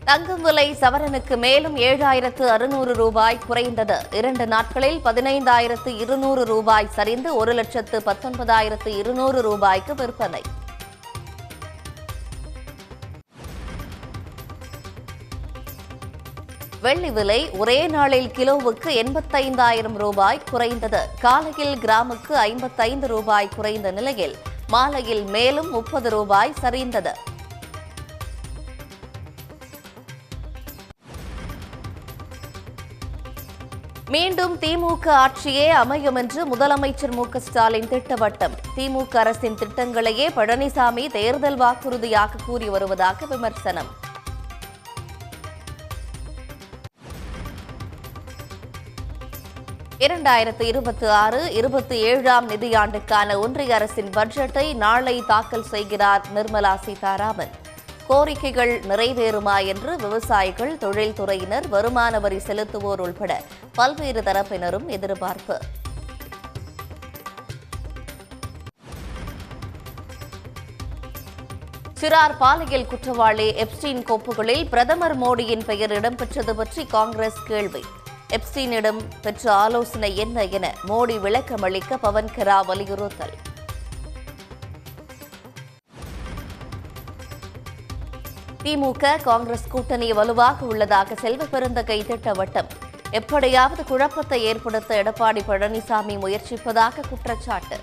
தங்கம் விலை சவரனுக்கு மேலும் 7,600 ரூபாய் குறைந்தது. 2 நாட்களில் 15,200 ரூபாய் சரிந்து 1,19,200 ரூபாய்க்கு விற்பனை. வெள்ளி விலை ஒரே நாளில் கிலோவுக்கு 85,000 ரூபாய் குறைந்தது. காலையில் கிராமுக்கு 55 ரூபாய் குறைந்த நிலையில் மாலையில் மேலும் 30 ரூபாய் சரிந்தது. மீண்டும் திமுக ஆட்சியே அமையும் என்று முதலமைச்சர் மு.க.ஸ்டாலின் திட்டவட்டம். திமுக அரசின் திட்டங்களையே பழனிசாமி தேர்தல் வாக்குறுதியாக கூறி வருவதாக விமர்சனம். இரண்டாயிரத்து 26-27 நிதியாண்டுக்கான ஒன்றிய அரசின் பட்ஜெட்டை நாளை தாக்கல் செய்கிறார் நிர்மலா சீதாராமன். கோரிக்கைகள் நிறைவேறுமா என்று விவசாயிகள், தொழில்துறையினர், வருமான வரி செலுத்துவோர் உள்பட பல்வேறு தரப்பினரும் எதிர்பார்ப்பு. சிறார் பாலியல் குற்றவாளி எப்ஸ்டீன் கோப்புகளில் பிரதமர் மோடியின் பெயர் இடம்பெற்றது பற்றி காங்கிரஸ் கேள்வி. எப்ஸ்டீனிடம் பெற்ற ஆலோசனை என்ன என மோடி விளக்கமளிக்க பவன் கெரா வலியுறுத்தல். திமுக காங்கிரஸ் கூட்டணி வலுவாக உள்ளதாக செல்வ பெருந்தகை திட்டவட்டம். எப்படியாவது குழப்பத்தை ஏற்படுத்த எடப்பாடி பழனிசாமி முயற்சிப்பதாக குற்றச்சாட்டு.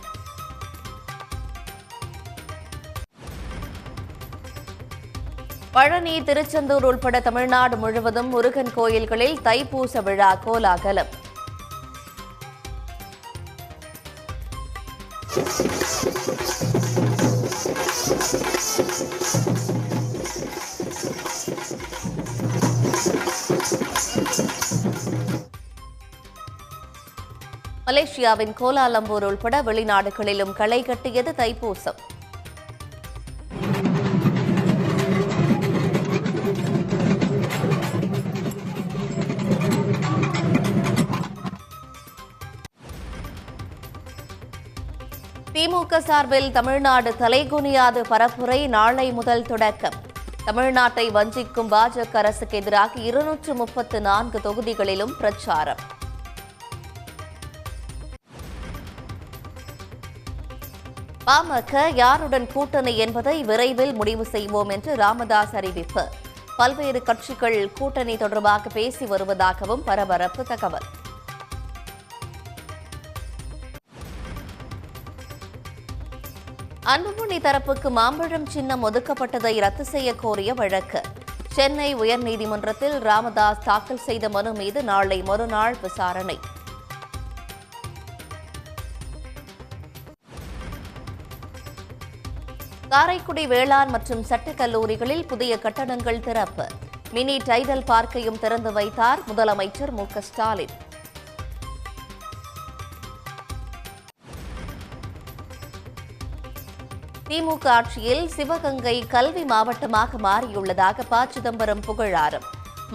பழனி, திருச்செந்தூர் உள்பட தமிழ்நாடு முழுவதும் முருகன் கோயில்களில் தைப்பூச விழா கோலாகலம். மலேசியாவின் கோலாலம்பூர் உள்பட வெளிநாடுகளிலும் களை கட்டியது தைப்பூசம். திமுக சார்பில் தமிழ்நாடு தலைகுனியாது பரப்புரை நாளை முதல் தொடக்கம். தமிழ்நாட்டை வஞ்சிக்கும் பாஜக அரசுக்கு எதிராக 234 தொகுதிகளிலும் பிரச்சாரம். பாமக யாருடன் கூட்டணி என்பதை விரைவில் முடிவு செய்வோம் என்று ராமதாஸ் அறிவிப்பு. பல்வேறு கட்சிகள் கூட்டணி தொடர்பாக பேசி வருவதாகவும் பரபரப்பு தகவல். அன்புமணி தரப்புக்கு மாம்பழம் சின்னம் ஒதுக்கப்பட்டதை ரத்து செய்ய கோரிய வழக்கு. சென்னை உயர்நீதிமன்றத்தில் ராமதாஸ் தாக்கல் செய்த மனு மீது நாளை மறுநாள் விசாரணை. காரைக்குடி வேளாண் மற்றும் சட்டக் கல்லூரிகளில் புதிய கட்டடங்கள் திறப்பு. மினி டைடல் பார்க்கையும் திறந்து வைத்தார் முதலமைச்சர் மு.க.ஸ்டாலின். திமுக ஆட்சியில் சிவகங்கை கல்வி மாவட்டமாக மாறியுள்ளதாக ப. சிதம்பரம் புகழாரம்.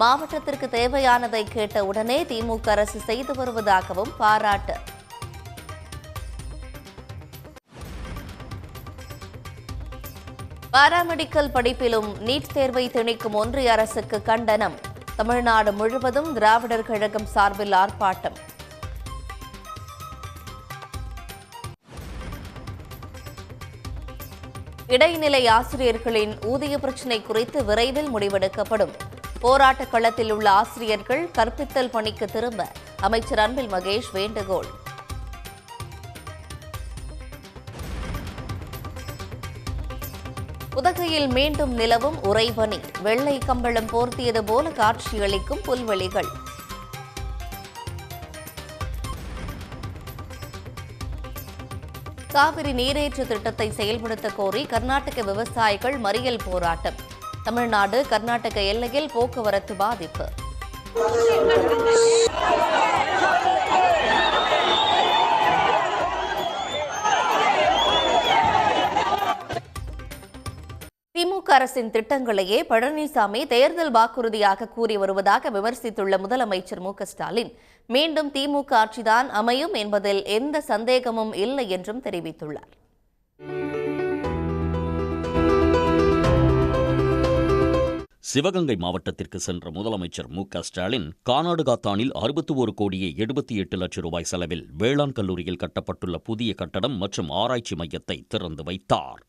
மாவட்டத்திற்கு தேவையானதை கேட்ட உடனே திமுக அரசு செய்து வருவதாகவும் பாராட்டு. பாராமெடிக்கல் படிப்பிலும் நீட் தேர்வை திணிக்கும் ஒன்றிய அரசுக்கு கண்டனம். தமிழ்நாடு முழுவதும் திராவிடர் கழகம் சார்பில் ஆர்ப்பாட்டம். இடைநிலை ஆசிரியர்களின் ஊதிய பிரச்சினை குறித்து விரைவில் முடிவெடுக்கப்படும். போராட்ட களத்தில் உள்ள ஆசிரியர்கள் கற்பித்தல் பணிக்கு திரும்ப அமைச்சர் அன்பில் மகேஷ் வேண்டுகோள். உதகையில் மீண்டும் நிலவும் உறைபனி. வெள்ளை கம்பளம் போர்த்தியது போல காட்சியளிக்கும் புல்வெளிகள். காவிரி நீரேற்று திட்டத்தை செயல்படுத்த கோரி கர்நாடக விவசாயிகள் மறியல் போராட்டம். தமிழ்நாடு கர்நாடக எல்லையில் போக்குவரத்து பாதிப்பு. திமுக அரசின் திட்டங்களையே பழனிசாமி தேர்தல் வாக்குறுதியாக கூறி வருவதாக விமர்சித்துள்ள முதலமைச்சர் மு.க.ஸ்டாலின் மீண்டும் திமுக ஆட்சிதான் அமையும் என்பதில் எந்த சந்தேகமும் இல்லை என்றும் தெரிவித்துள்ளார். சிவகங்கை மாவட்டத்திற்கு சென்ற முதலமைச்சர் மு.க.ஸ்டாலின் கானாடுகாத்தானில் 61,78,00,000 ரூபாய் செலவில் வேளாண் கல்லூரியில் கட்டப்பட்டுள்ள புதிய கட்டடம் மற்றும் ஆராய்ச்சி மையத்தை திறந்து வைத்தார்.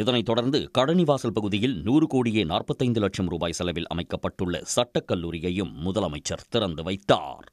இதனைத் தொடர்ந்து கடனிவாசல் பகுதியில் 100,45,00,000 ரூபாய் செலவில் அமைக்கப்பட்டுள்ள சட்டக் கல்லூரியையும் முதலமைச்சர் திறந்து வைத்தார்.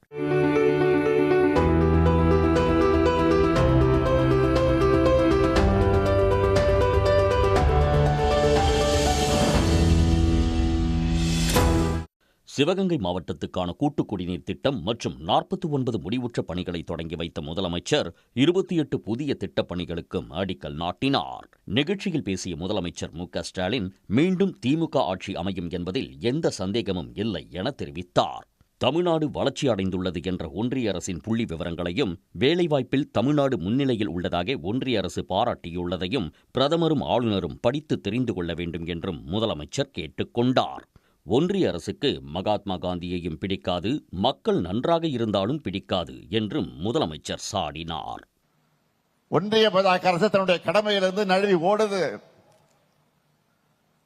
சிவகங்கை மாவட்டத்துக்கான கூட்டு குடிநீர் திட்டம் மற்றும் 49 முடிவுற்ற பணிகளை தொடங்கி வைத்த முதலமைச்சர் 28 புதிய திட்டப் பணிகளுக்கும் அடிக்கல் நாட்டினார். நிகழ்ச்சியில் பேசிய முதலமைச்சர் மு.க.ஸ்டாலின் மீண்டும் திமுக ஆட்சி அமையும் என்பதில் எந்த சந்தேகமும் இல்லை என தெரிவித்தார். தமிழ்நாடு வளர்ச்சி அடைந்துள்ளது என்ற ஒன்றிய அரசின் புள்ளி விவரங்களையும் வேலைவாய்ப்பில் தமிழ்நாடு முன்னிலையில் உள்ளதாக ஒன்றிய அரசு பாராட்டியுள்ளதையும் பிரதமரும் ஆளுநரும் படித்து தெரிந்து கொள்ள வேண்டும் என்றும் முதலமைச்சர் கேட்டுக் கொண்டார். ஒன்றிய அரசுக்கு மகாத்மா காந்தியையும் பிடிக்காது, மக்கள் நன்றாக இருந்தாலும் பிடிக்காது என்றும் முதலமைச்சர் சாடினார். ஒன்றிய அரசு தன்னுடைய கடமையிலிருந்து நழுவி ஓடுது.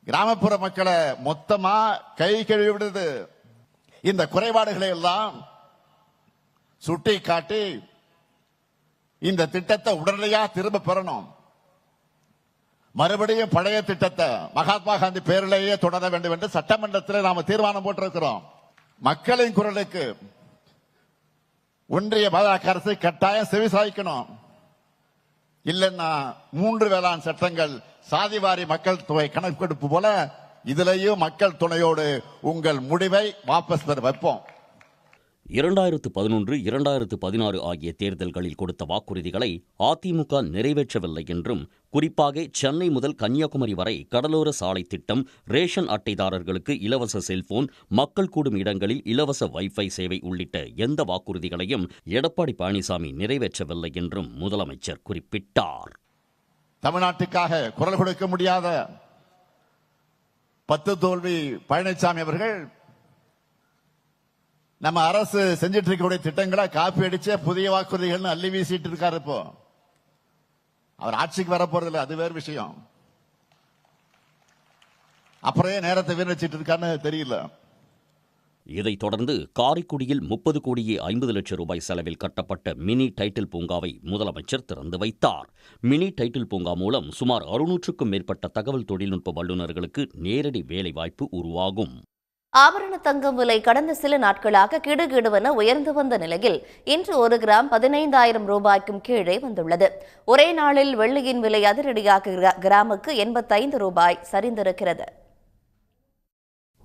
கிராமப்புற மக்களை மொத்தமா கை கழுவி விடுது. இந்த குறைபாடுகளை எல்லாம் சுட்டி காட்டி இந்த திட்டத்தை உடனடியாக திரும்ப பெறணும். மறுபடியும் பழைய திட்டத்தை மகாத்மா காந்தி பேரிலேயே தொடர வேண்டும் என்று சட்டமன்றத்தில் நாம தீர்மானம் போட்டிருக்கிறோம். மக்களின் குரலுக்கு ஒன்றிய பாஜக அரசு கட்டாயம் செவிசாய்க்கணும். இல்லைன்னா 3 வேளாண் சட்டங்கள், சாதிவாரி மக்கள் தொகை கணக்கெடுப்பு போல இதிலேயும் மக்கள் துணையோடு உங்கள் முடிவை வாபஸ் பெற வைப்போம். 2011, 2016 ஆகிய தேர்தல்களில் கொடுத்த வாக்குறுதிகளை அதிமுக நிறைவேற்றவில்லை என்றும், குறிப்பாக சென்னை முதல் கன்னியாகுமரி வரை கடலோர சாலை திட்டம், ரேஷன் அட்டைதாரர்களுக்கு இலவச செல்போன், மக்கள் கூடும் இடங்களில் இலவச வைஃபை சேவை உள்ளிட்ட எந்த வாக்குறுதிகளையும் எடப்பாடி பழனிசாமி நிறைவேற்றவில்லை என்றும் முதலமைச்சர் குறிப்பிட்டார். தமிழ்நாட்டுக்காக குரல் கொடுக்க முடியாத 10 தோல்வி பழனிசாமி அவர்கள் நம்ம அரசு செஞ்சிட்டு இருக்கக்கூடிய திட்டங்களை காப்பி அடிச்ச புதிய வாக்குறுதிகள் அள்ளி வீசிட்டு இருக்காரு. இப்போ அவர் ஆட்சிக்கு வரப்போறதில்லை, அது வேறு விஷயம். அப்புறம் நேரத்தை வீணடிச்சிட்டு இருக்காருன்னு தெரியல. இதைத் தொடர்ந்து காரைக்குடியில் 30,50,00,000 ரூபாய் செலவில் கட்டப்பட்ட மினி டைட்டில் பூங்காவை முதலமைச்சர் திறந்து வைத்தார். மினி டைட்டில் பூங்கா மூலம் சுமார் 600க்கும் மேற்பட்ட தகவல் தொழில்நுட்ப வல்லுநர்களுக்கு நேரடி வேலைவாய்ப்பு உருவாகும். ஆபரண தங்கம் விலை கடந்த சில நாட்களாக கிடுகிடுவென உயர்ந்து வந்த நிலையில் இன்று 1 கிராம் 15,000 ரூபாய்க்கும் கீழே வந்துள்ளது. ஒரே நாளில் வெள்ளியின் விலை அதிரடியாக கிராமுக்கு 85 ரூபாய் சரிந்திருக்கிறது.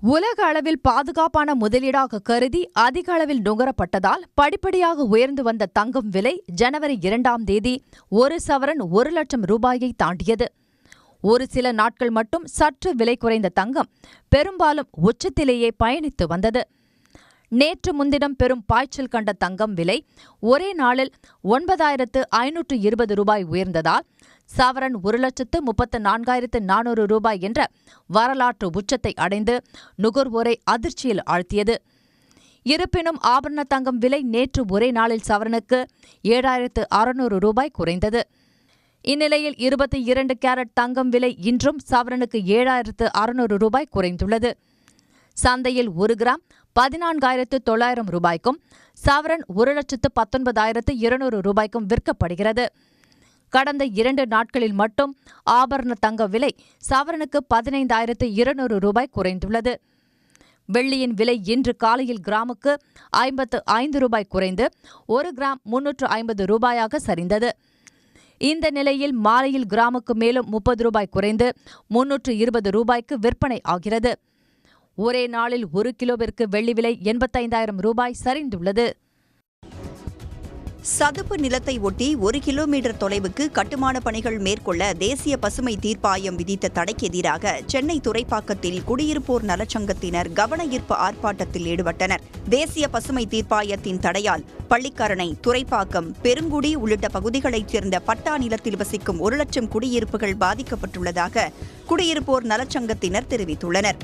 உலக அளவில் பாதுகாப்பான முதலீடாக கருதி அதிக அளவில் நுகரப்பட்டதால் படிப்படியாக உயர்ந்து வந்த தங்கம் விலை ஜனவரி 2ஆம் தேதி 1 சவரன் 1,00,000 ரூபாயை தாண்டியது. ஒரு சில நாட்கள் மட்டும் சற்று விலை குறைந்த தங்கம் பெரும்பாலும் உச்சத்திலேயே பயணித்து வந்தது. நேற்று முன்தினம் பெரும் பாய்ச்சல் கண்ட தங்கம் விலை ஒரே நாளில் 9,520 ரூபாய் உயர்ந்ததால் சவரன் 1,34,400 ரூபாய் என்ற வரலாற்று உச்சத்தை அடைந்து நுகர்வோரை அதிர்ச்சியில் ஆழ்த்தியது. இருப்பினும் ஆபரண தங்கம் விலை நேற்று ஒரே நாளில் சவரனுக்கு 7,600 ரூபாய் குறைந்தது. இந்நிலையில் 22 கேரட் தங்கம் விலை இன்றும் சவரனுக்கு 7,600 ரூபாய் குறைந்துள்ளது. சந்தையில் 1 கிராம் 14,900 ரூபாய்க்கும் சவரன் 1,19,200 ரூபாய்க்கும் விற்கப்படுகிறது. கடந்த 2 நாட்களில் மட்டும் ஆபரண தங்க விலை சவரனுக்கு 15,200 ரூபாய் குறைந்துள்ளது. வெள்ளியின் விலை இன்று காலையில் கிராமுக்கு 55 ரூபாய் குறைந்து 1 கிராம் 350 ரூபாயாக சரிந்தது. இந்த நிலையில் மாலையில் கிராமுக்கு மேலும் 30 ரூபாய் குறைந்து 320 ரூபாய்க்கு விற்பனை ஆகிறது. ஒரே நாளில் 1 கிலோவிற்கு வெள்ளி விலை 85,000 ரூபாய் சரிந்துள்ளது. சதுப்பு நிலத்தை ஒட்டி 1 கிலோமீட்டர் தொலைவுக்கு கட்டுமான பணிகள் மேற்கொள்ள தேசிய பசுமை தீர்ப்பாயம் விதித்த தடைக்கு எதிராக சென்னை துறைப்பாக்கத்தில் குடியிருப்போர் நலச்சங்கத்தினர் கவன ஈர்ப்பு ஆர்ப்பாட்டத்தில் ஈடுபட்டனர். தேசிய பசுமை தீர்ப்பாயத்தின் தடையால் பள்ளிக்கரணை, துறைப்பாக்கம், பெருங்குடி உள்ளிட்ட பகுதிகளைச் சேர்ந்த பட்டா நிலத்தில் வசிக்கும் 1,00,000 குடியிருப்புகள் பாதிக்கப்பட்டுள்ளதாக குடியிருப்போர் நலச்சங்கத்தினர் தெரிவித்துள்ளனர்.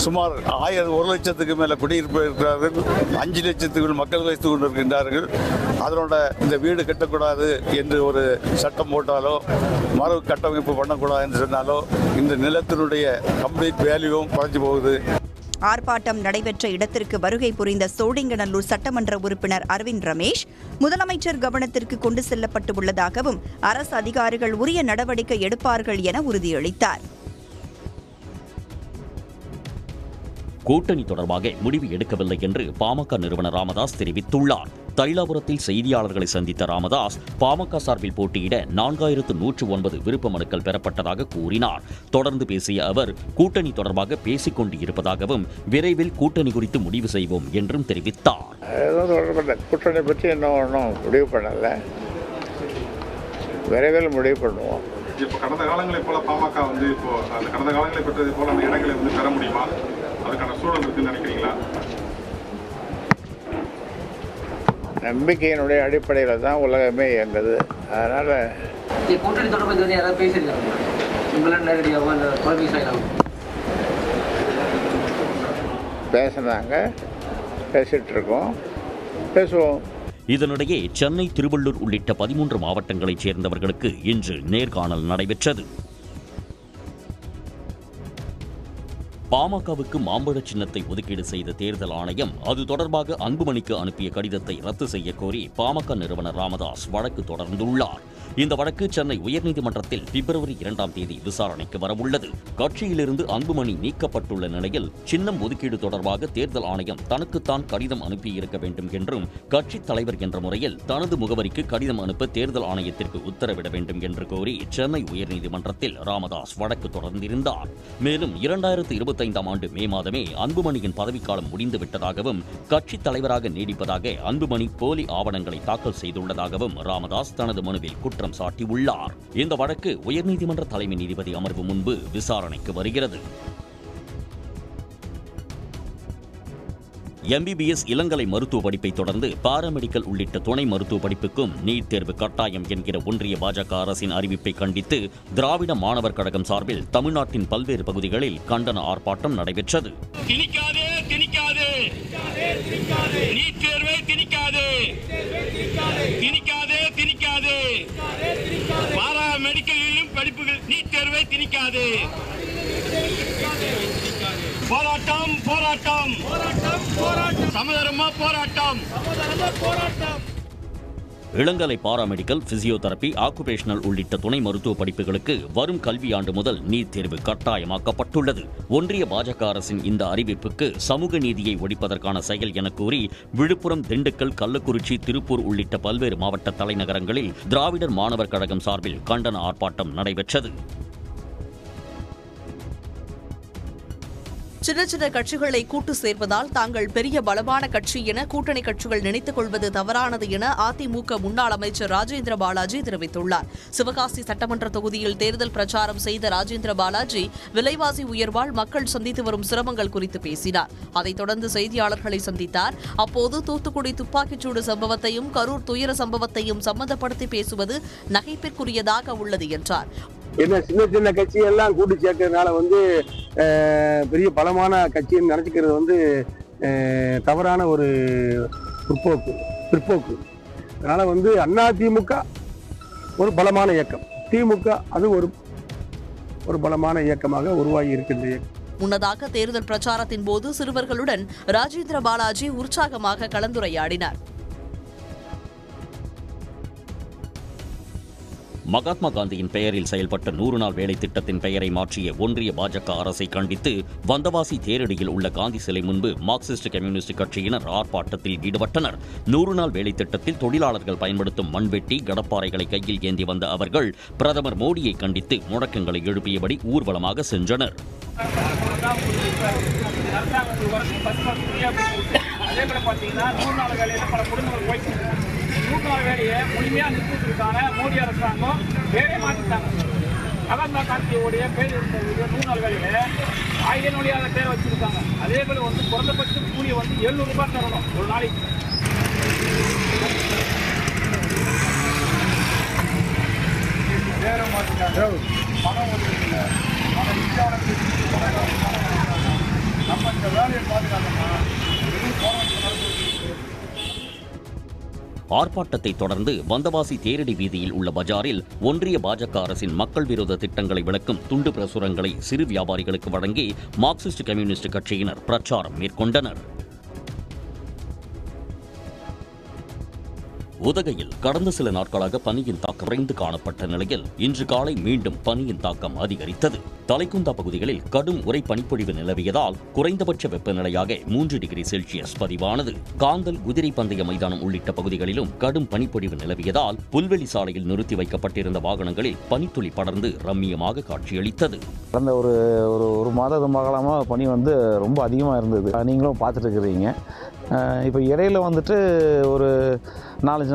சுமார் 1 லட்சத்துக்கு மேலே குடியிருப்பு இருக்கிறார்கள். 5 லட்சத்துக்கு மக்கள் வைத்துக் கொண்டிருக்கின்றார்கள். அதனோட இந்த வீடு கட்டக்கூடாது என்று ஒரு சட்டம் போட்டாலோ மறு கட்டமைப்பு பண்ணக்கூடாது என்று சொன்னாலோ இந்த நிலத்தினுடைய கம்ப்ளீட் வேல்யூவும் குறைஞ்சு போகுது. ஆர்ப்பாட்டம் நடைபெற்ற இடத்திற்கு வருகை புரிந்த சோழிங்கநல்லூர் சட்டமன்ற உறுப்பினர் அரவிந்த் ரமேஷ் முதலமைச்சர் கவனத்திற்கு கொண்டு செல்லப்பட்டுள்ளதாகவும் அரசு அதிகாரிகள் உரிய நடவடிக்கை எடுப்பார்கள் என உறுதியளித்தார். கூட்டணி தொடர்பாக முடிவு எடுக்கவில்லை என்று பாமக நிறுவனர் ராமதாஸ் தெரிவித்துள்ளார். தைலாபுரத்தில் செய்தியாளர்களை சந்தித்த ராமதாஸ் பாமக சார்பில் போட்டியிட 4109 விருப்ப மனுக்கள் பெறப்பட்டதாக கூறினார். தொடர்ந்து பேசிய அவர் கூட்டணி தொடர்பாக பேசிக் கொண்டு இருப்பதாகவும் விரைவில் கூட்டணி குறித்து முடிவு செய்வோம் என்றும் தெரிவித்தார். கூட்டணி பற்றி இன்னும் முடிவு பண்ணல, விரைவில் முடிவு பண்ணுவோம். இப்போ கடந்த காலங்களை போல பாமக இப்போ அந்த கடந்த காலங்களை பெற்றது போல அந்த இடங்களை பெற முடியுமா? அதுக்கான சூழல் இருக்குன்னு நினைக்கிறீங்களா? நம்பிக்கையினுடைய அடிப்படையில் தான் உலகமே இயங்குது. அதனால கூட்டணி தொடர்பு யாராவது பேசியிருக்காங்க பேசினாங்க, பேசிட்டு இருக்கோம், பேசுவோம். இதனிடையே சென்னை, திருவள்ளூர் உள்ளிட்ட 13 மாவட்டங்களைச் சேர்ந்தவர்களுக்கு இன்று நேர்காணல் நடைபெற்றது. பாமகவுக்கு மாம்பழ சின்னத்தை ஒதுக்கீடு செய்த தேர்தல் ஆணையம் அது தொடர்பாக அன்புமணிக்கு அனுப்பிய கடிதத்தை ரத்து செய்ய கோரி பாமக நிறுவனர் ராமதாஸ் வழக்கு தொடர்ந்துள்ளார். இந்த வழக்கு சென்னை உயர்நீதிமன்றத்தில் பிப்ரவரி 2ஆம் தேதி விசாரணைக்கு வரவுள்ளது. கட்சியிலிருந்து அன்புமணி நீக்கப்பட்டுள்ள நிலையில் சின்னம் ஒதுக்கீடு தொடர்பாக தேர்தல் ஆணையம் தனக்குத்தான் கடிதம் அனுப்பியிருக்க வேண்டும் என்றும் கட்சித் தலைவர் என்ற முறையில் தனது முகவரிக்கு கடிதம் அனுப்ப தேர்தல் ஆணையத்திற்கு உத்தரவிட வேண்டும் என்று கோரி சென்னை உயர்நீதிமன்றத்தில் ராமதாஸ் வழக்கு தொடர்ந்திருந்தார். மேலும் 2025ஆம் ஆண்டு மே மாதமே அன்புமணியின் பதவிக்காலம் முடிந்துவிட்டதாகவும் கட்சித் தலைவராக நீடிப்பதாக அன்புமணி போலி ஆவணங்களை தாக்கல் செய்துள்ளதாகவும் ராமதாஸ் தனது மனுவில் குற்றம் சாட்டியுள்ளார். இந்த வழக்கு உயர்நீதிமன்ற தலைமை நீதிபதி அமர்வு முன்பு விசாரணைக்கு வருகிறது. MBBS இளங்கலை மருத்துவ படிப்பை தொடர்ந்து பாராமெடிக்கல் உள்ளிட்ட துணை மருத்துவ படிப்புக்கும் நீட் தேர்வு கட்டாயம் என்கிற ஒன்றிய பாஜக அரசின் அறிவிப்பை கண்டித்து திராவிட மாணவர் கழகம் சார்பில் தமிழ்நாட்டின் பல்வேறு பகுதிகளில் கண்டன ஆர்ப்பாட்டம் நடைபெற்றது. போராட்டம் போராட்டம் போராட்டம் சமதர்ம போராட்டம். இளங்கலை பாராமெடிக்கல், பிசியோதெரபி, ஆக்குபேஷனல் உள்ளிட்ட துணை மருத்துவ படிப்புகளுக்கு வரும் கல்வியாண்டு முதல் நீட் தேர்வு கட்டாயமாக்கப்பட்டுள்ளது. ஒன்றிய பாஜக அரசின் இந்த அறிவிப்புக்கு சமூக நீதியை ஒழிப்பதற்கான செயல் என கூறி விழுப்புரம், திண்டுக்கல், கள்ளக்குறிச்சி, திருப்பூர் உள்ளிட்ட பல்வேறு மாவட்ட தலைநகரங்களில் திராவிடர் மாணவர் கழகம் சார்பில் கண்டன ஆர்ப்பாட்டம் நடைபெற்றது. சின்ன சின்ன கட்சிகளை கூட்டு சேர்ப்பதால் தாங்கள் பெரிய பலமான கட்சி என கூட்டணி கட்சிகள் நினைத்துக் கொள்வது தவறானது என அதிமுக முன்னாள் அமைச்சர் ராஜேந்திர பாலாஜி தெரிவித்துள்ளார். சிவகாசி சட்டமன்ற தொகுதியில் தேர்தல் பிரச்சாரம் செய்த ராஜேந்திர பாலாஜி விலைவாசி உயர்வால் மக்கள் சந்தித்து வரும் சிரமங்கள் குறித்து பேசினார். அதைத் தொடர்ந்து செய்தியாளர்களை சந்தித்தார். அப்போது தூத்துக்குடி துப்பாக்கிச்சூடு சம்பவத்தையும் கரூர் துயர சம்பவத்தையும் சம்பந்தப்படுத்தி பேசுவது நகைப்பிற்குரியதாக உள்ளது என்றார். என்ன சின்ன சின்ன கட்சியெல்லாம் கூட்டு சேர்க்கறதுனால பெரிய பலமான கட்சின்னு நினைச்சுக்கிறது தவறான ஒரு பிற்போக்கு. அதனால அதிமுக ஒரு பலமான இயக்கம், திமுக அது ஒரு பலமான இயக்கமாக உருவாகி இருக்கின்ற முன்னதாக தேர்தல் பிரச்சாரத்தின் போது சிறுவர்களுடன் ராஜேந்திர பாலாஜி உற்சாகமாக கலந்துரையாடினார். மகாத்மா காந்தியின் பெயரில் செயல்பட்ட 100 நாள் வேலை திட்டத்தின் பெயரை மாற்றிய ஒன்றிய பாஜக அரசை கண்டித்து வந்தவாசி தேரடியில் உள்ள காந்தி சிலை முன்பு மார்க்சிஸ்ட் கம்யூனிஸ்ட் கட்சியினர் ஆர்ப்பாட்டத்தில் ஈடுபட்டனர். 100 நாள் வேலை திட்டத்தில் தொழிலாளர்கள் பயன்படுத்தும் மண்வெட்டி, கடப்பாறைகளை கையில் ஏந்தி வந்த அவர்கள் பிரதமர் மோடியை கண்டித்து முழக்கங்களை எழுப்பியபடி ஊர்வலமாக சென்றனர். வேலையை முழுமையாக நிறுத்துவதற்கான மோடி அரசாங்கம் வேலையை மாற்றிட்டாங்க. மகாத்மா காந்தியோடைய பேர் இருந்தது 100 நாள் வேலையை 1000 வழியாக பேர் வச்சிருக்காங்க. அதே போல குறைந்தபட்ச கூலி 700 ரூபாய் தரணும் ஒரு நாளைக்கு. பேரை மாற்றிட்டாங்க, பணம் ஒதுக்கல, நம்ம இந்த வேலையை பாதுகாக்கணும்னா வெறும் போராட்டம். ஆர்ப்பாட்டத்தை தொடர்ந்து வந்தவாசி தேரடி வீதியில் உள்ள பஜாரில் ஒன்றிய பாஜக அரசின் மக்கள் விரோத திட்டங்களை விளக்கும் துண்டு பிரசுரங்களை சிறு வியாபாரிகளுக்கு வழங்கி மார்க்சிஸ்ட் கம்யூனிஸ்ட் கட்சியினர் பிரச்சாரம் மேற்கொண்டனர். உதகையில் கடந்த சில நாட்களாக பனியின் தாக்கம் குறைந்து காணப்பட்ட நிலையில் இன்று காலை மீண்டும் பனியின் தாக்கம் அதிகரித்தது. தலைக்குந்தா பகுதிகளில் கடும் உறை பனிப்பொழிவு நிலவியதால் குறைந்தபட்ச வெப்பநிலையாக 3 டிகிரி செல்சியஸ் பதிவானது. காந்தல் குதிரை பந்தய மைதானம் உள்ளிட்ட பகுதிகளிலும் கடும் பனிப்பொழிவு நிலவியதால் புல்வெளி சாலையில் நிறுத்தி வைக்கப்பட்டிருந்த வாகனங்களில் பனித்துளி படர்ந்து ரம்மியமாக காட்சியளித்தது. கடந்த ஒரு மாதமாக பனி ரொம்ப அதிகமாக இருந்தது. நீங்களும் பார்த்துட்டு இருக்கிறீங்க. இப்போ இடையில ஒரு 4-5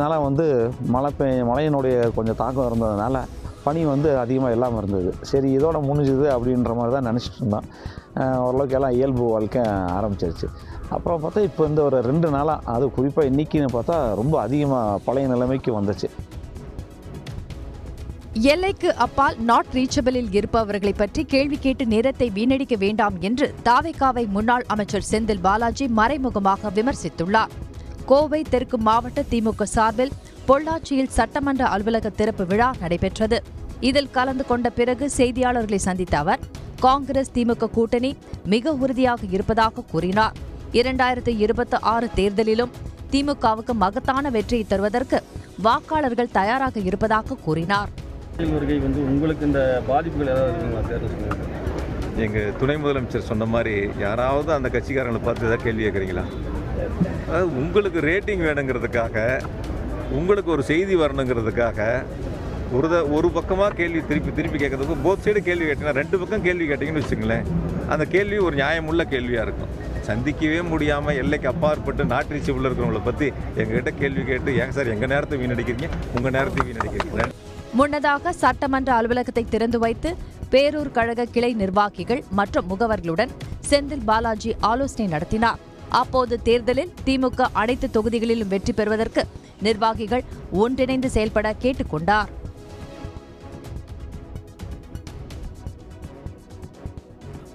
நாளாக மழையினுடைய கொஞ்சம் தாக்கம் இருந்ததுனால பனி அதிகமாக இல்லாமல் இருந்தது. சரி, இதோட முடிஞ்சுது அப்படின்ற மாதிரி தான் நினச்சிட்டு இருந்தோம். ஓரளவுக்கு எல்லாம் இயல்பு வாழ்க்கை ஆரம்பிச்சிருச்சு. அப்புறம் பார்த்தா இப்போ ஒரு 2 நாளாக, அது குறிப்பாக இன்றைக்கின்னு பார்த்தா ரொம்ப அதிகமாக பழைய நிலைமைக்கு வந்துச்சு. எல்லைக்கு அப்பால் நாட் ரீச்சபிளில் இருப்பவர்களை பற்றி கேள்வி கேட்டு நேரத்தை வீணடிக்க வேண்டாம் என்று தாவேகாவை முன்னாள் அமைச்சர் செந்தில் பாலாஜி மறைமுகமாக விமர்சித்துள்ளார். கோவை தெற்கு மாவட்ட திமுக சார்பில் பொள்ளாச்சியில் சட்டமன்ற அலுவலக திறப்பு விழா நடைபெற்றது. இதில் கலந்து கொண்ட பிறகு செய்தியாளர்களை சந்தித்த அவர் காங்கிரஸ் திமுக கூட்டணி மிக உறுதியாக இருப்பதாக கூறினார். 2026 தேர்தலிலும் திமுகவுக்கு மகத்தான வெற்றியை தருவதற்கு வாக்காளர்கள் தயாராக இருப்பதாக கூறினார். உங்களுக்கு இந்த பாதிப்புகள் ஏதாவது எங்கள் துணை முதலமைச்சர் சொன்ன மாதிரி யாராவது அந்த கட்சிக்காரங்களை பார்த்து ஏதாவது கேள்வி கேட்குறீங்களா? அதாவது உங்களுக்கு ரேட்டிங் வேணுங்கிறதுக்காக, உங்களுக்கு ஒரு செய்தி வரணுங்கிறதுக்காக ஒரு பக்கமாக கேள்வி திருப்பி கேட்கறதுக்கு போத் சைடு கேள்வி கேட்டீங்கன்னா 2 பக்கம் கேள்வி கேட்டிங்கன்னு வச்சுங்களேன், அந்த கேள்வி ஒரு நியாயமுள்ள கேள்வியாக இருக்கும். சந்திக்கவே முடியாமல் எல்லைக்கு அப்பாற்பட்டு நாட் ரீச்சபிள் இருக்கிறவங்களை பற்றி எங்ககிட்ட கேள்வி கேட்டு ஏங்க சார் எங்கள் நேரத்தை வீணடிக்கிறீங்க, உங்கள் நேரத்தை வீணடிக்கிறீங்க. முன்னதாக சட்டமன்ற அலுவலகத்தை திறந்து வைத்து பேரூர் கழக கிளை நிர்வாகிகள் மற்றும் முகவர்களுடன் செந்தில் பாலாஜி ஆலோசனை நடத்தினார். அப்போது தேர்தலில் திமுக அனைத்து தொகுதிகளிலும் வெற்றி பெறுவதற்கு நிர்வாகிகள் ஒன்றிணைந்து செயல்பட கேட்டுக் கொண்டார்.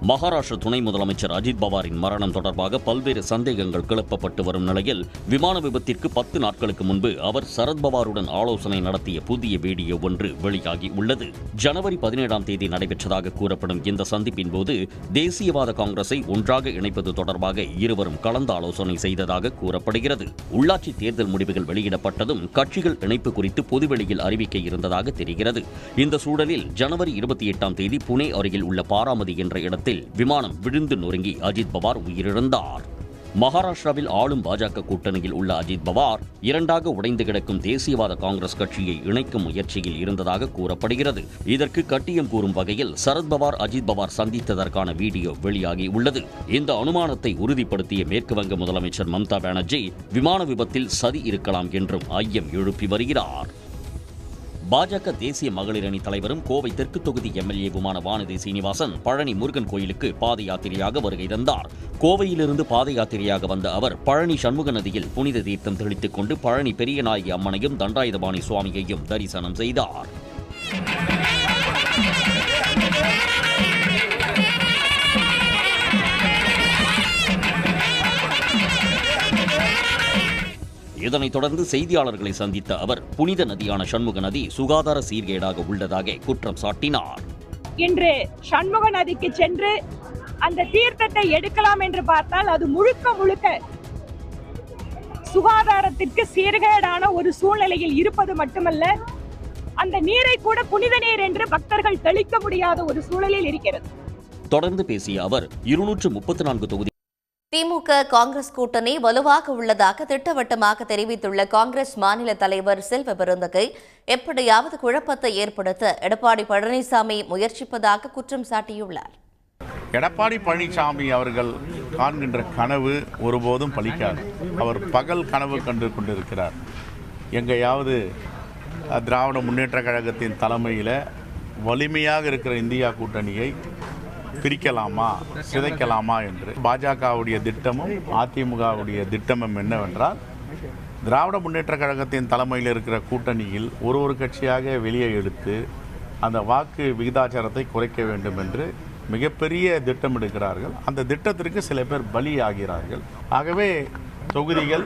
மகாராஷ்டிர துணை முதலமைச்சர் அஜித் பவாரின் மரணம் தொடர்பாக பல்வேறு சந்தேகங்கள் கிளப்பப்பட்டு வரும் நிலையில் விமான விபத்திற்கு 10 நாட்களுக்கு முன்பு அவர் சரத்பவாருடன் ஆலோசனை நடத்திய புதிய வீடியோ ஒன்று வெளியாகி உள்ளது. ஜனவரி 17ஆம் தேதி நடைபெற்றதாக கூறப்படும் இந்த சந்திப்பின் போது தேசியவாத காங்கிரஸை ஒன்றாக இணைப்பது தொடர்பாக இருவரும் கலந்து ஆலோசனை செய்ததாக கூறப்படுகிறது. உள்ளாட்சி தேர்தல் முடிவுகள் வெளியிடப்பட்டதும் கட்சிகள் இணைப்பு குறித்து பொதுவெளியில் அறிவிக்க இருந்ததாக தெரிகிறது. இந்த சூழலில் ஜனவரி 28ஆம் தேதி புனே அருகில் உள்ள பாராமதி என்ற இடத்தில் விமானம் விழுந்து நொறுங்கி அஜித் பவார் உயிரிழந்தார். மகாராஷ்டிராவில் ஆளும் பாஜக கூட்டணியில் உள்ள அஜித் பவார் 2ஆக உடைந்து கிடக்கும் தேசியவாத காங்கிரஸ் கட்சியை இணைக்கும் முயற்சியில் இருந்ததாக கூறப்படுகிறது. இதற்கு கட்டியம் கூறும் வகையில் சரத்பவார் அஜித் பவார் சந்தித்ததற்கான வீடியோ வெளியாகி உள்ளது. இந்த அனுமானத்தை உறுதிப்படுத்திய மேற்கு வங்க முதலமைச்சர் மம்தா பானர்ஜி விமான விபத்தில் சதி இருக்கலாம் என்றும் ஐயம் எழுப்பி வருகிறார். பாஜக தேசிய மகளிர் அணி தலைவரும் கோவை தெற்கு தொகுதி எம்எல்ஏவுமான வானதி சீனிவாசன் பழனி முருகன் கோயிலுக்கு பாத யாத்திரையாக வருகை தந்தார். கோவையிலிருந்து பாத யாத்திரையாக வந்த அவர் பழனி சண்முக நதியில் புனித தீர்த்தம் தெளித்துக் கொண்டு பழனி பெரியநாயகி அம்மனையும் தண்டாயுதபாணி சுவாமியையும் தரிசனம் செய்தார். இதனைத் தொடர்ந்து செய்தியாளர்களை சந்தித்த அவர் புனித நதியான சண்முக நதி சுகாதார சீர்கேடாக உள்ளதாக குற்றம் சாட்டினார். இன்று சண்முக நதிக்கு சென்று அந்த தீர்த்தத்தை எடுக்கலாம் என்று பார்த்தால் அது முழுக்க சுகாதாரத்திற்கு சீர்கேடான ஒரு சூழ்நிலையில் இருப்பது மட்டுமல்ல, அந்த நீரை கூட புனித நீர் என்று பக்தர்கள் தெளிக்க முடியாத ஒரு சூழலில் இருக்கிறது. தொடர்ந்து பேசிய அவர் 234 தொகுதி திமுக காங்கிரஸ் கூட்டணி வலுவாக உள்ளதாக திட்டவட்டமாக தெரிவித்துள்ள காங்கிரஸ் மாநில தலைவர் செல்வ பெருந்தகை எப்படியாவது குழப்பத்தை ஏற்படுத்த எடப்பாடி பழனிசாமி முயற்சிப்பதாக குற்றம் சாட்டியுள்ளார். எடப்பாடி பழனிசாமி அவர்கள் காண்கின்ற கனவு ஒருபோதும் பலிக்காது. அவர் பகல் கனவு கண்டு கொண்டிருக்கிறார். எங்கேயாவது திராவிட முன்னேற்ற கழகத்தின் தலைமையில் வலிமையாக இருக்கிற இந்தியா கூட்டணியை பிரிக்கலாமா சிதைக்கலாமா என்று பாஜகவுடைய திட்டமும் அதிமுகவுடைய திட்டமும் என்னவென்றால், திராவிட முன்னேற்ற கழகத்தின் தலைமையில் இருக்கிற கூட்டணியில் ஒரு கட்சியாக வெளியே எடுத்து அந்த வாக்கு விகிதாச்சாரத்தை குறைக்க வேண்டும் என்று மிகப்பெரிய திட்டம் எடுக்கிறார்கள். அந்த திட்டத்திற்கு சில பேர் பலியாகிறார்கள். ஆகவே தொகுதிகள்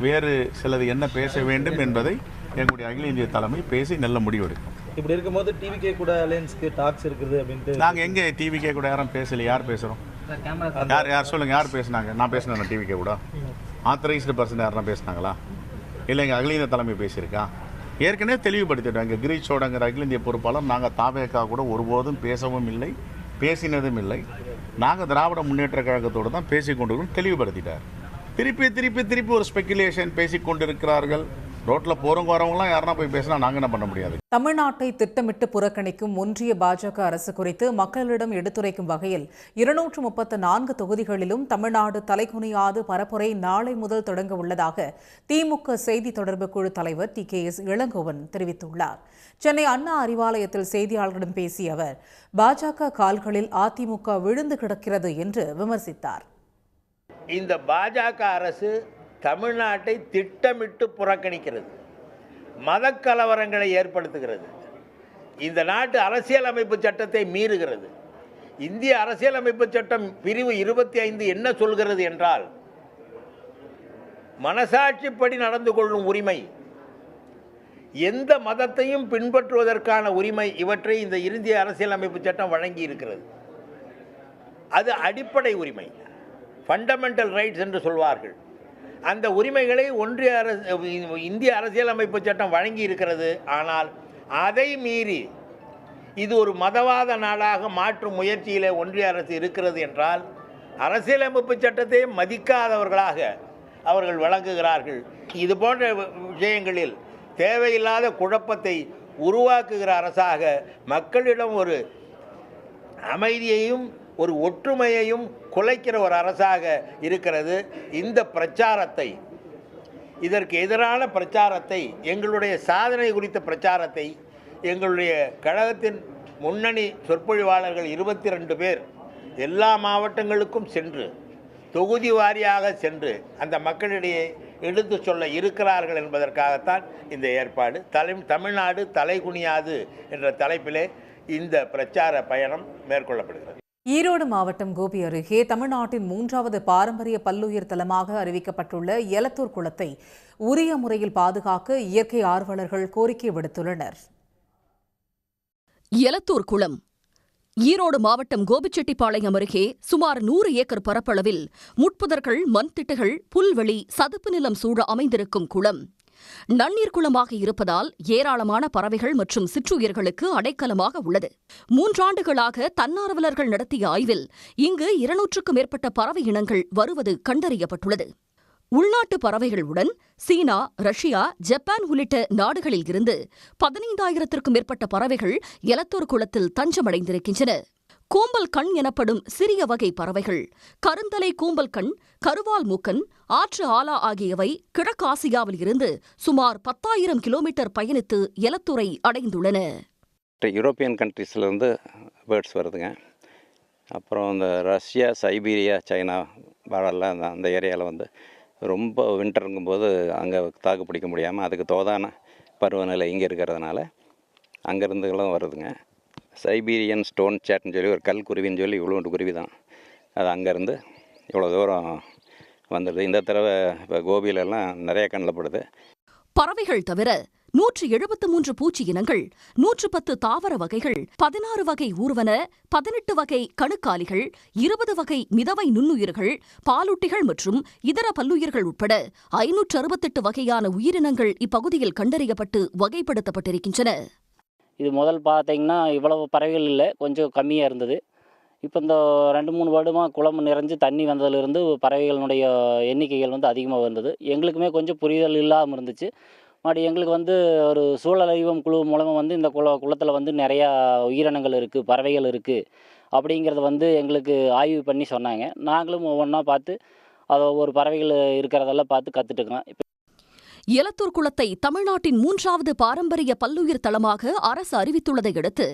வேறு சிலது என்ன பேச வேண்டும் என்பதை எங்களுடைய அகில இந்திய தலைமை பேசி நல்ல முடிவெடுக்கும். இப்படி இருக்கும்போது டிவிகே கூட அலையன்ஸ்க்கு டாக்ஸ் இருக்குது அப்படின்ட்டு நாங்கள் எங்கே டிவிகே கூட யாரும் பேசல. யார் பேசுகிறோம்? யார் சொல்லுங்கள், யார் பேசுனாங்க? நான் பேசினேன் டிவிகே கூட. ஆத்தரைஸ்டு பர்சன் யாருன்னா பேசினாங்களா? இல்லை எங்கள் அகில இந்திய தலைமை பேசியிருக்கா? ஏற்கனவே தெளிவுபடுத்திட்டோம். எங்கள் கிரீஷோடங்கிற அகில இந்திய பொறுப்பாளர் நாங்கள் தாவேக்கா கூட ஒருபோதும் பேசவும் இல்லை, பேசினதும் இல்லை. நாங்கள் திராவிட முன்னேற்ற கழகத்தோடு தான் பேசிக்கொண்டிருக்கோம் தெளிவுபடுத்திட்டார். திருப்பி ஒரு ஸ்பெக்குலேஷன் பேசிக்கொண்டிருக்கிறார்கள். ரோட்டில் போகிறவங்க வரவங்களாம் யாருன்னா போய் பேசினா நாங்கள் என்ன பண்ண முடியாது. தமிழ்நாட்டை திட்டமிட்டு புறக்கணிக்கும் ஒன்றிய பாஜக அரசு குறித்து மக்களிடம் எடுத்துரைக்கும் வகையில் 234 தொகுதிகளிலும் தமிழ்நாடு தலைகுனியாது பரப்புரை நாளை முதல் தொடங்க உள்ளதாக திமுக செய்தி தொடர்பு குழு தலைவர் TKS இளங்கோவன் தெரிவித்துள்ளார். சென்னை அண்ணா அறிவாலயத்தில் செய்தியாளர்களிடம் பேசிய அவர் பாஜக கால்களில் அதிமுக விழுந்து கிடக்கிறது என்று விமர்சித்தார். இந்த பாஜக அரசு தமிழ்நாட்டை திட்டமிட்டு புறக்கணிக்கிறது, மதக்கலவரங்களை ஏற்படுத்துகிறது, இந்த நாட்டு அரசியலமைப்பு சட்டத்தை மீறுகிறது. இந்திய அரசியலமைப்பு சட்டம் பிரிவு 25 என்ன சொல்கிறது என்றால், மனசாட்சிப்படி நடந்து கொள்ளும் உரிமை, எந்த மதத்தையும் பின்பற்றுவதற்கான உரிமை, இவற்றை இந்த இந்திய அரசியலமைப்பு சட்டம் வழங்கி இருக்கிறது. அது அடிப்படை உரிமை, ஃபண்டமெண்டல் ரைட்ஸ் என்று சொல்வார்கள். அந்த உரிமைகளை ஒன்றிய இந்திய அரசியலமைப்பு சட்டம் வழங்கி இருக்கிறது. ஆனால் அதை மீறி இது ஒரு மதவாத நாடாக மாற்றும் முயற்சியிலே ஒன்றிய அரசு இருக்கிறது என்றால், அரசியலமைப்பு சட்டத்தை மதிக்காதவர்களாக அவர்கள் விளங்குகிறார்கள். இது போன்ற விஷயங்களில் தேவையில்லாத குழப்பத்தை உருவாக்குகிற அரசாக, மக்களிடம் ஒரு அமைதியையும் ஒரு ஒற்றுமையையும் குலைக்கிற ஒரு அரசாக இருக்கிறது. இந்த பிரச்சாரத்தை, இதற்கு எதிரான பிரச்சாரத்தை, எங்களுடைய சாதனை குறித்த பிரச்சாரத்தை எங்களுடைய கழகத்தின் முன்னணி சொற்பொழிவாளர்கள் 22 பேர் எல்லா மாவட்டங்களுக்கும் சென்று, தொகுதி வாரியாக சென்று அந்த மக்களிடையே எடுத்து சொல்ல இருக்கிறார்கள் என்பதற்காகத்தான் இந்த ஏற்பாடு. தமிழ்நாடு தலைகுனியாது என்ற தலைப்பிலே இந்த பிரச்சார பயணம் மேற்கொள்ளப்படுகிறது. ஈரோடு மாவட்டம் கோபி அருகே தமிழ்நாட்டின் 3வது பாரம்பரிய பல்லுயிர் தலமாக அறிவிக்கப்பட்டுள்ள எலத்தூர் குளத்தை உரிய முறையில் பாதுகாக்க இயற்கை ஆர்வலர்கள் கோரிக்கை விடுத்துள்ளனர். எலத்தூர் குளம் ஈரோடு மாவட்டம் கோபிச்செட்டிப்பாளையம் அருகே சுமார் 100 ஏக்கர் பரப்பளவில் முட்புதர்கள், மண்திட்டுகள், புல்வெளி, சதுப்பு நிலம் சூழ அமைந்திருக்கும் குளம் நன்னீர் குளமாக இருப்பதால் ஏராளமான பறவைகள் மற்றும் சிற்றுயிர்களுக்கு அடைக்கலமாக உள்ளது. 3 ஆண்டுகளாக தன்னார்வலர்கள் நடத்திய ஆய்வில் இங்கு 200க்கும் மேற்பட்ட பறவை இனங்கள் வருவது கண்டறியப்பட்டுள்ளது. உள்நாட்டு பறவைகளுடன் சீனா, ரஷ்யா, ஜப்பான் உள்ளிட்ட நாடுகளில் இருந்து 15,000க்கும் மேற்பட்ட பறவைகள் எலத்தூர் குளத்தில் தஞ்சமடைந்திருக்கின்றன. கூம்பல் கண் எனப்படும் சிறிய வகை பறவைகள், கருந்தலை கூம்பல் கண், கருவால் மூக்கன், ஆற்று ஆலா ஆகியவை கிழக்காசியாவில் இருந்து சுமார் 10,000 கிலோமீட்டர் பயணித்து எலத்தூரை அடைந்துள்ளன. யூரோப்பியன் கண்ட்ரீஸ்லேருந்து பேர்ட்ஸ் வருதுங்க. அப்புறம் இந்த ரஷ்யா, சைபீரியா, சைனா வாழலாம் அந்த ஏரியாவில் ரொம்ப வின்டருங்கும்போது அங்கே தாக்கு பிடிக்க முடியாமல் அதுக்கு தோதான பருவநிலை இங்கே இருக்கிறதுனால அங்கேருந்துகளும் வருதுங்க. சைபீரியன் ஸ்டோன் சேட்னு சொல்லி ஒரு கல் குருவின்னு சொல்லி இவ்வளோண்டு குருவி தான், அது அங்கேருந்து இவ்வளோ தூரம் வந்துடுது. இந்த தடவை இப்போ கோபியிலெல்லாம் நிறைய கண்ணப்படுது. பறவைகள் தவிர 173 பூச்சி இனங்கள், 110 தாவர வகைகள், 16 வகை ஊர்வன, 18 வகை கணுக்காலிகள், 20 வகை மிதவை நுண்ணுயிர்கள், பாலூட்டிகள் மற்றும் இதர பல்லுயிர்கள் உட்பட 568 வகையான உயிரினங்கள் இப்பகுதியில் கண்டறியப்பட்டு வகைப்படுத்தப்பட்டிருக்கின்றன. இது முதல் பார்த்தீங்கன்னா இவ்வளவு பறவைகள் இல்லை, கொஞ்சம் கம்மியாக இருந்தது. இப்போ இந்த 2-3 வருடமாக குளம் நிறைஞ்சு தண்ணி வந்ததிலிருந்து பறவைகளினுடைய எண்ணிக்கைகள் அதிகமாக வந்தது. எங்களுக்குமே கொஞ்சம் புரிதல் இல்லாமல் இருந்துச்சு. மறுபடி எங்களுக்கு ஒரு சூழல் அறிவும் குழு மூலமாக இந்த குளத்தில் நிறையா உயிரினங்கள் இருக்குது, பறவைகள் இருக்குது அப்படிங்கிறத எங்களுக்கு ஆய்வு பண்ணி சொன்னாங்க. நாங்களும் ஒவ்வொன்றா பார்த்து அதை ஒவ்வொரு பறவைகள் இருக்கிறதெல்லாம் பார்த்து கற்றுட்டுருக்கோம். எலத்தூர் குளத்தை தமிழ்நாட்டின் 3வது பாரம்பரிய பல்லுயிர் தலமாக அரசு அறிவித்துள்ளதை அடுத்து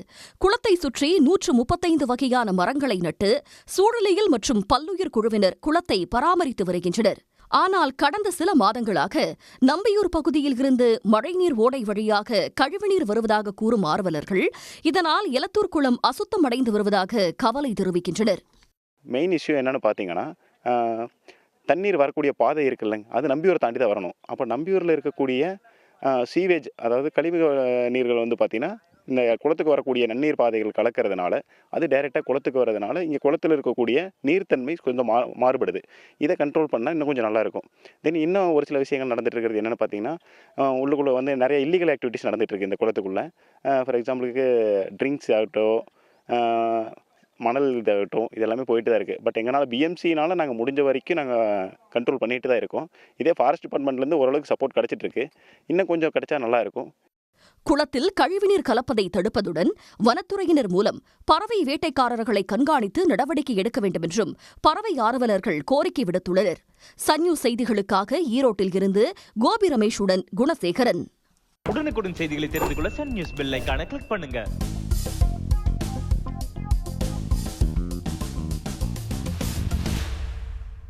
குளத்தை சுற்றி 135 வகையான மரங்களை நட்டு சூழலியல் மற்றும் பல்லுயிர் குழுவினர் குளத்தை பராமரித்து வருகின்றனர். ஆனால் கடந்த சில மாதங்களாக நம்பியூர் பகுதியில் இருந்து மழைநீர் ஓடை வழியாக கழிவுநீர் வருவதாக கூறும் ஆர்வலர்கள் இதனால் எலத்தூர் குளம் அசுத்தமடைந்து வருவதாக கவலை தெரிவிக்கின்றனர். மெயின் இஷ்யூ என்னன்னு பார்த்தீங்கன்னா, தண்ணீர் வரக்கூடிய பாதை இருக்குல்லங்க, அது நம்பியூரை தாண்டி தான் வரணும். அப்போ நம்பியூரில் இருக்கக்கூடிய சீவேஜ், அதாவது கழிவு நீர்கள் வந்து பார்த்திங்கன்னா இந்த குளத்துக்கு வரக்கூடிய நன்னீர் பாதைகள் கலக்கிறதுனால அது டைரெக்டாக குளத்துக்கு வரதுனால இங்கே குளத்தில் இருக்கக்கூடிய நீர்த்தன்மை கொஞ்சம் மாறுபடுது. இதை கண்ட்ரோல் பண்ணால் இன்னும் கொஞ்சம் நல்லாயிருக்கும். தென் இன்னும் ஒரு சில விஷயங்கள் நடந்துகிட்டு இருக்கிறது என்னென்னு பார்த்தீங்கன்னா, உள்ளுக்குள்ளே வந்து நிறைய இல்லீகல் ஆக்டிவிட்டிஸ் நடந்துகிட்ருக்கு இந்த குளத்துக்குள்ளே. ஃபார் எக்ஸாம்பிளுக்கு ட்ரிங்க்ஸ் ஆகட்டும், மணல் இதாகட்டும், இதெல்லாமே போயிட்டு தான் இருக்குது. பட் எங்களால் பிஎம்சினால் நாங்கள் முடிஞ்ச வரைக்கும் நாங்கள் கண்ட்ரோல் பண்ணிட்டு தான் இருக்கோம். இதே ஃபாரஸ்ட் டிபார்ட்மெண்ட்லேருந்து ஓரளவுக்கு சப்போர்ட் கிடச்சிட்ருக்கு. இன்னும் கொஞ்சம் கிடைச்சா நல்லாயிருக்கும். குளத்தில் கழிவுநீர் கலப்பதை தடுப்பதுடன் வனத்துறையினர் மூலம் பறவை வேட்டைக்காரர்களை கண்காணித்து நடவடிக்கை எடுக்க வேண்டும் என்றும் பறவை ஆர்வலர்கள் கோரிக்கை விடுத்துள்ளனர். சன் நியூஸ் செய்திகளுக்காக ஈரோட்டில் இருந்து கோபி ரமேஷுடன் குணசேகரன். உடனுக்குடன் செய்திகளை தெரிந்து கொள்ள சன் நியூஸ் பெல் ஐகானை கிளிக் பண்ணுங்க.